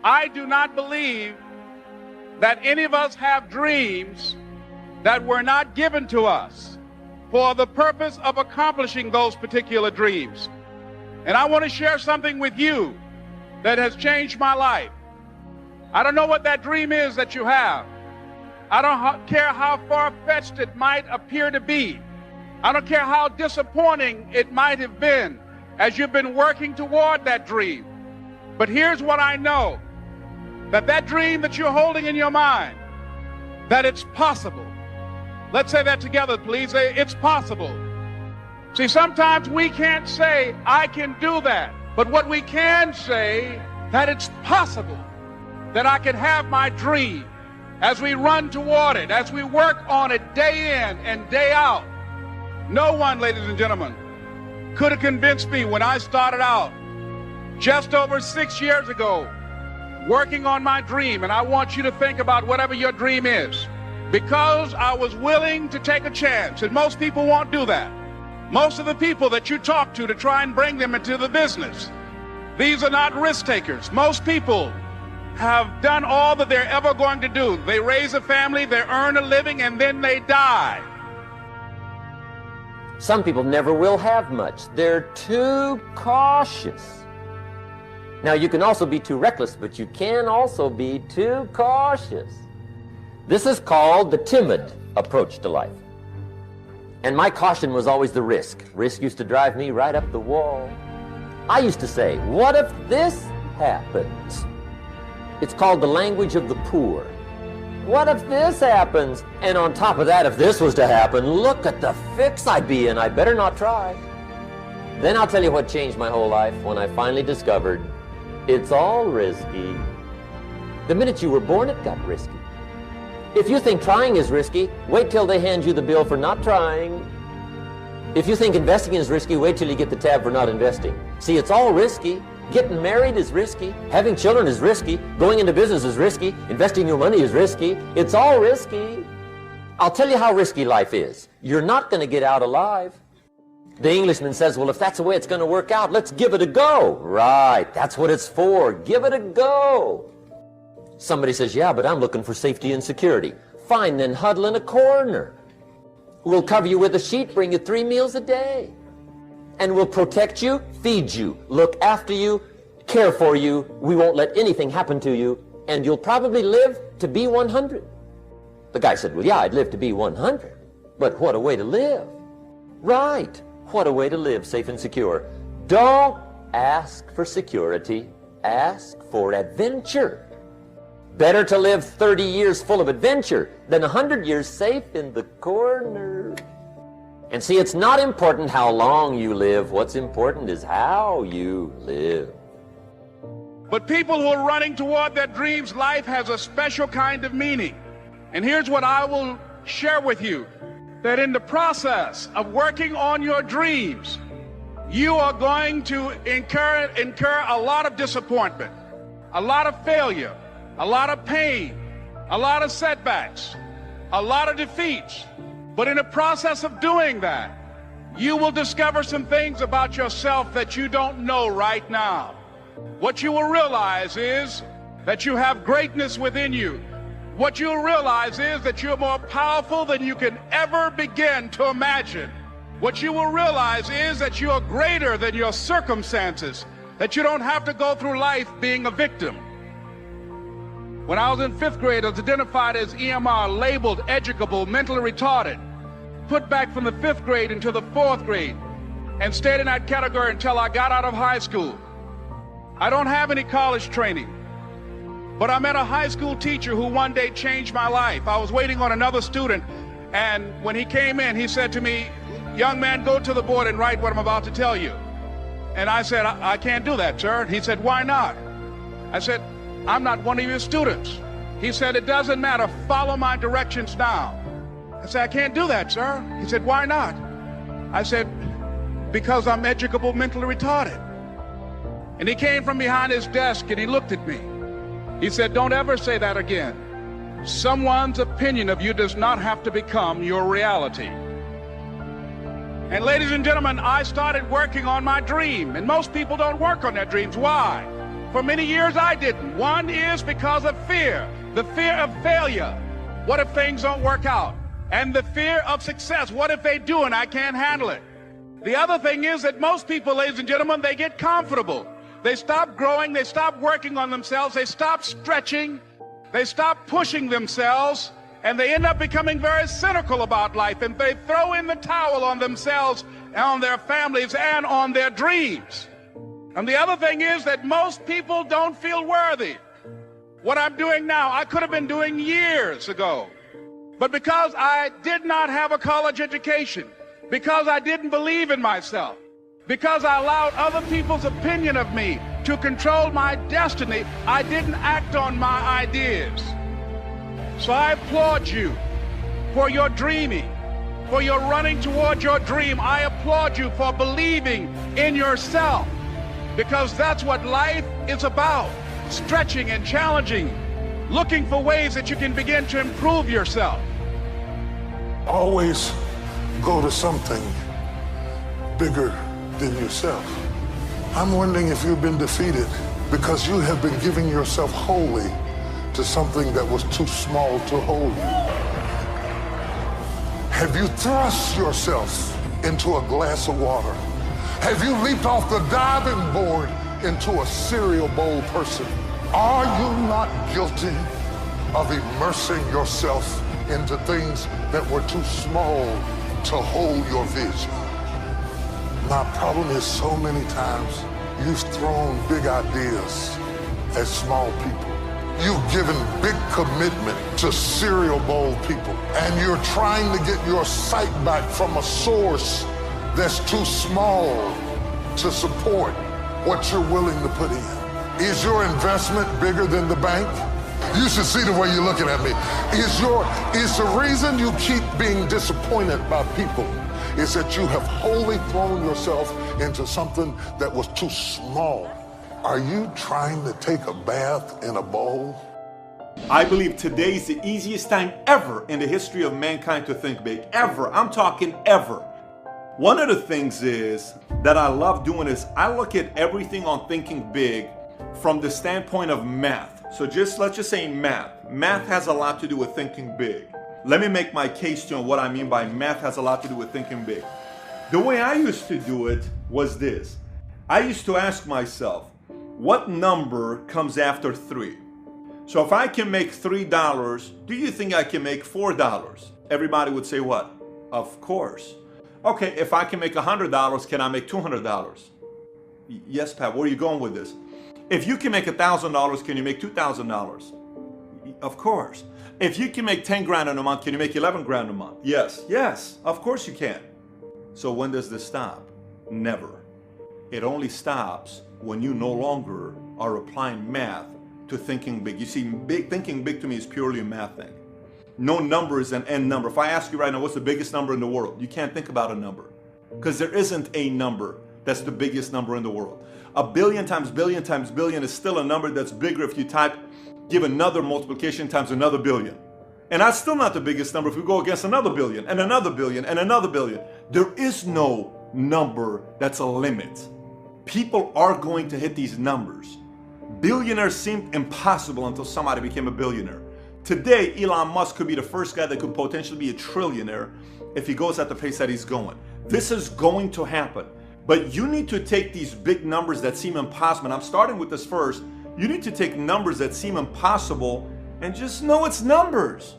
I do not believe that any of us have dreams that were not given to us for the purpose of accomplishing those particular dreams. And I want to share something with you that has changed my life. I don't know what that dream is that you have. I don't care how far-fetched it might appear to be. I don't care how disappointing it might have been as you've been working toward that dream. But here's what I know, that dream that you're holding in your mind, that it's possible. Let's say that together, please. Say, it's possible. See, sometimes we can't say, I can do that. But what we can say, that it's possible that I can have my dream as we run toward it, as we work on it day in and day out. No one, ladies and gentlemen, could have convinced me when I started out just over 6 years ago working on my dream. And I want you to think about whatever your dream is, because I was willing to take a chance. And most people won't do that. Most of the people that you talk to try and bring them into the business, these are not risk takers. Most people have done all that they're ever going to do. They raise a family, they earn a living, and then they die. Some people never will have much. They're too cautious. Now, you can also be too reckless, but you can also be too cautious. This is called the timid approach to life. And my caution was always the risk. Risk used to drive me right up the wall. I used to say, what if this happens? It's called the language of the poor. What if this happens? And on top of that, if this was to happen, look at the fix I'd be in. I better not try. Then I'll tell you what changed my whole life when I finally discovered it's all risky. The minute you were born, it got risky. If you think trying is risky, wait till they hand you the bill for not trying. If you think investing is risky, wait till you get the tab for not investing. See, it's all risky. Getting married is risky. Having children is risky. Going into business is risky. Investing your money is risky. It's all risky. I'll tell you how risky life is. You're not going to get out alive. The Englishman says, well, if that's the way it's going to work out, let's give it a go. Right, that's what it's for. Give it a go. Somebody says, yeah, but I'm looking for safety and security. Fine, then huddle in a corner. We'll cover you with a sheet, bring you 3 meals a day. And we'll protect you, feed you, look after you, care for you. We won't let anything happen to you, and you'll probably live to be 100. The guy said, well, yeah, I'd live to be 100. But what a way to live. Right, what a way to live, safe and secure. Don't ask for security, ask for adventure. Better to live 30 years full of adventure than 100 years safe in the corner. And see, it's not important how long you live. What's important is how you live. But people who are running toward their dreams, life has a special kind of meaning. And here's what I will share with you, that in the process of working on your dreams, you are going to incur a lot of disappointment, a lot of failure, a lot of pain, a lot of setbacks, a lot of defeats. But in the process of doing that, you will discover some things about yourself that you don't know right now. What you will realize is that you have greatness within you. What you'll realize is that you're more powerful than you can ever begin to imagine. What you will realize is that you are greater than your circumstances, that you don't have to go through life being a victim. When I was in 5th grade, I was identified as EMR, labeled educable, mentally retarded, put back from the 5th grade into the 4th grade, and stayed in that category until I got out of high school. I don't have any college training, but I met a high school teacher who one day changed my life. I was waiting on another student, and when he came in, he said to me, young man, go to the board and write what I'm about to tell you. And I said, I can't do that, sir. He said, why not? I said, I'm not one of your students. He said, it doesn't matter, follow my directions now. I said, I can't do that, sir. He said, why not? I said, because I'm educable, mentally retarded. And he came from behind his desk and he looked at me. He said, don't ever say that again. Someone's opinion of you does not have to become your reality. And ladies and gentlemen, I started working on my dream. And most people don't work on their dreams. Why? For many years I didn't. One is because of fear, the fear of failure. What if things don't work out? And the fear of success. What if they do and I can't handle it? The other thing is that most people, ladies and gentlemen, they get comfortable. They stop growing, they stop working on themselves, they stop stretching, they stop pushing themselves, and they end up becoming very cynical about life, and they throw in the towel on themselves and on their families and on their dreams. And the other thing is that most people don't feel worthy. What I'm doing now, I could have been doing years ago. But because I did not have a college education, because I didn't believe in myself, because I allowed other people's opinion of me to control my destiny, I didn't act on my ideas. So I applaud you for your dreaming, for your running toward your dream. I applaud you for believing in yourself, because that's what life is about, stretching and challenging, looking for ways that you can begin to improve yourself. Always go to something bigger than yourself. I'm wondering if you've been defeated because you have been giving yourself wholly to something that was too small to hold you. Have you thrust yourself into a glass of water? Have you leaped off the diving board into a cereal bowl person? Are you not guilty of immersing yourself into things that were too small to hold your vision? My problem is so many times you've thrown big ideas at small people. You've given big commitment to cereal bowl people, and you're trying to get your sight back from a source that's too small to support what you're willing to put in. Is your investment bigger than the bank? You should see the way you're looking at me. Is the reason you keep being disappointed by people is that you have wholly thrown yourself into something that was too small. Are you trying to take a bath in a bowl? I believe today is the easiest time ever in the history of mankind to think big. Ever. I'm talking ever. One of the things is that I love doing is I look at everything on thinking big from the standpoint of math. So let's just say math. Math has a lot to do with thinking big. Let me make my case to you on what I mean by math has a lot to do with thinking big. The way I used to do it was this. I used to ask myself, what number comes after 3? So if I can make $3, do you think I can make $4? Everybody would say what? Of course. Okay, if I can make $100, can I make $200? Yes, Pat, where are you going with this? If you can make $1,000, can you make $2,000? Of course. If you can make 10 grand in a month, can you make 11 grand a month? Yes, of course you can. So when does this stop? Never. It only stops when you no longer are applying math to thinking big. You see, thinking big to me is purely a math thing. No number is an end number. If I ask you right now, what's the biggest number in the world? You can't think about a number because there isn't a number that's the biggest number in the world. A billion times billion times billion is still a number that's bigger if you give another multiplication times another billion. And that's still not the biggest number if we go against another billion and another billion and another billion. There is no number that's a limit. People are going to hit these numbers. Billionaires seemed impossible until somebody became a billionaire. Today, Elon Musk could be the first guy that could potentially be a trillionaire if he goes at the pace that he's going. This is going to happen. But you need to take these big numbers that seem impossible, and I'm starting with this first. You need to take numbers that seem impossible and just know it's numbers.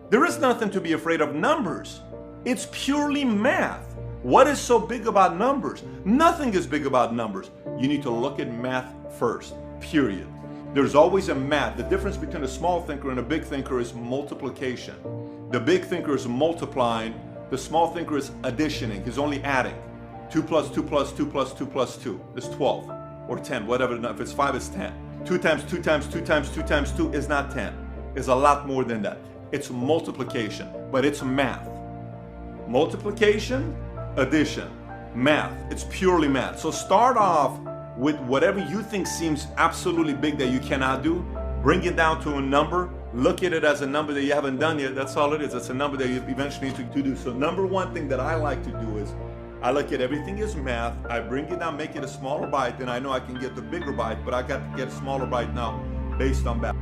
There is nothing to be afraid of numbers. It's purely math. What is so big about numbers? Nothing is big about numbers. You need to look at math first, period. There's always a math. The difference between a small thinker and a big thinker is multiplication. The big thinker is multiplying. The small thinker is additioning. He's only adding. 2 plus 2 plus 2 plus 2 plus 2 is 12 or 10, whatever. If it's 5, it's 10. 2 times 2 times 2 times 2 times 2 is not 10. It's a lot more than that. It's multiplication, but it's math. Multiplication, addition, math. It's purely math. So start off with whatever you think seems absolutely big that you cannot do. Bring it down to a number. Look at it as a number that you haven't done yet. That's all it is. It's a number that you eventually need to do. So number one thing that I like to do is I look at everything as math. I bring it down, make it a smaller bite, then I know I can get the bigger bite, but I got to get a smaller bite now based on balance.